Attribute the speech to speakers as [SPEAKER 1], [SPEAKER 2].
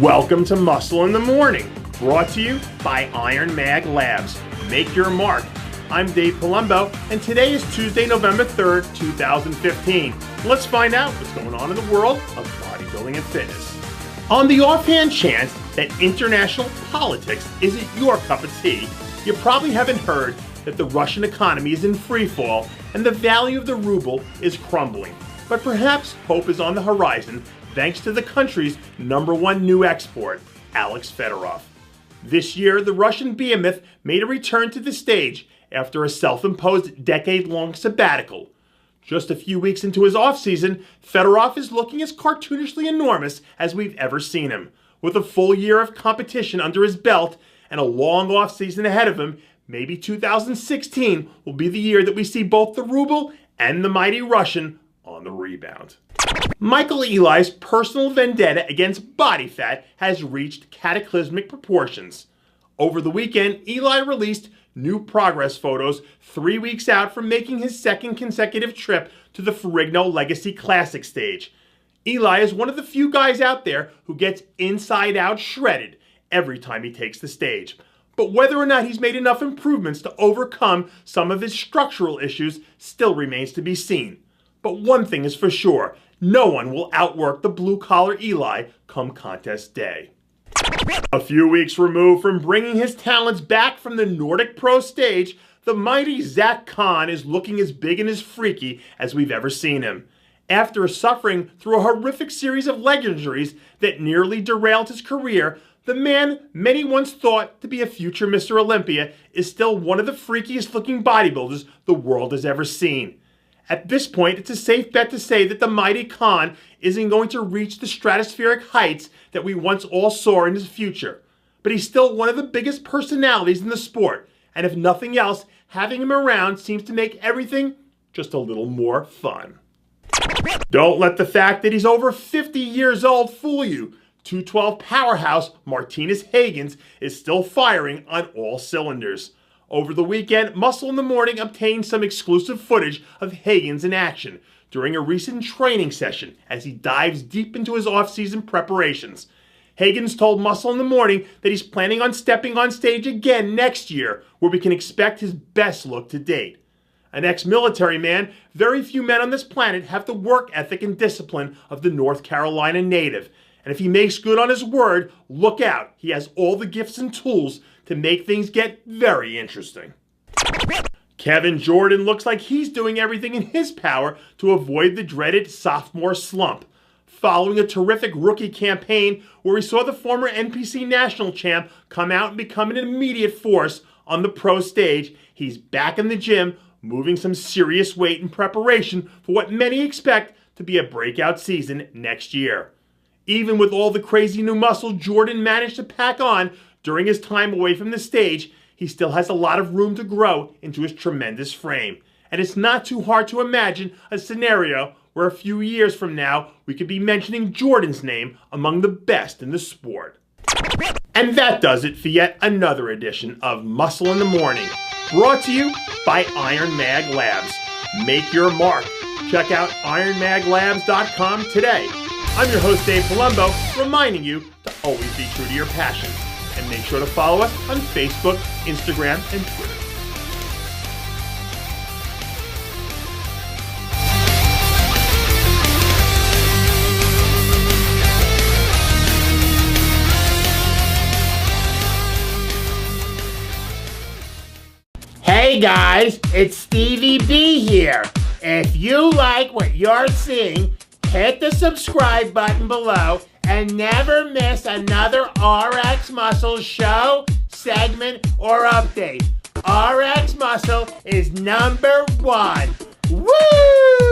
[SPEAKER 1] Welcome to Muscle in the Morning, brought to you by IronMag Labs. Make your mark. I'm Dave Palumbo, and today is Tuesday, November 3rd, 2015. Let's find out what's going on in the world of bodybuilding and fitness. On the offhand chance that international politics isn't your cup of tea, you probably haven't heard that the Russian economy is in freefall and the value of the ruble is crumbling. But perhaps hope is on the horizon thanks to the country's #1 new export, Alex Fedorov. This year, the Russian behemoth made a return to the stage after a self-imposed decade-long sabbatical. Just a few weeks into his offseason, Fedorov is looking as cartoonishly enormous as we've ever seen him. With a full year of competition under his belt and a long offseason ahead of him, maybe 2016 will be the year that we see both the ruble and the mighty Russian on the rebound. Michael Eli's personal vendetta against body fat has reached cataclysmic proportions. Over the weekend, Eli released new progress photos 3 weeks out from making his second consecutive trip to the Ferrigno Legacy Classic stage. Eli is one of the few guys out there who gets inside-out shredded every time he takes the stage. But whether or not he's made enough improvements to overcome some of his structural issues still remains to be seen. But one thing is for sure, no one will outwork the blue-collar Eli come contest day. A few weeks removed from bringing his talents back from the Nordic Pro stage, the mighty Kahn is looking as big and as freaky as we've ever seen him. After suffering through a horrific series of leg injuries that nearly derailed his career, the man many once thought to be a future Mr. Olympia is still one of the freakiest looking bodybuilders the world has ever seen. At this point, it's a safe bet to say that the mighty Kahn isn't going to reach the stratospheric heights that we once all saw in his future. But he's still one of the biggest personalities in the sport, and if nothing else, having him around seems to make everything just a little more fun. Don't let the fact that he's over 50 years old fool you. 212 powerhouse Martinez Hagans is still firing on all cylinders. Over the weekend, Muscle in the Morning obtained some exclusive footage of Hagans in action during a recent training session as he dives deep into his off-season preparations. Hagans told Muscle in the Morning that he's planning on stepping on stage again next year, where we can expect his best look to date. An ex-military man, very few men on this planet have the work ethic and discipline of the North Carolina native. And if he makes good on his word, look out. He has all the gifts and tools to make things get very interesting. Kevin Jordan looks like he's doing everything in his power to avoid the dreaded sophomore slump. Following a terrific rookie campaign where we saw the former NPC national champ come out and become an immediate force on the pro stage, he's back in the gym, moving some serious weight in preparation for what many expect to be a breakout season next year. Even with all the crazy new muscle Jordan managed to pack on during his time away from the stage, he still has a lot of room to grow into his tremendous frame. And it's not too hard to imagine a scenario where a few years from now, we could be mentioning Jordan's name among the best in the sport. And that does it for yet another edition of Muscle in the Morning, brought to you by IronMag Labs. Make your mark. Check out ironmaglabs.com today. I'm your host, Dave Palumbo, reminding you to always be true to your passion. And make sure to follow us on Facebook, Instagram, and Twitter.
[SPEAKER 2] Hey guys, it's Stevie B here. If you like what you're seeing, hit the subscribe button below and never miss another RX Muscle show, segment, or update. RX Muscle is #1. Woo!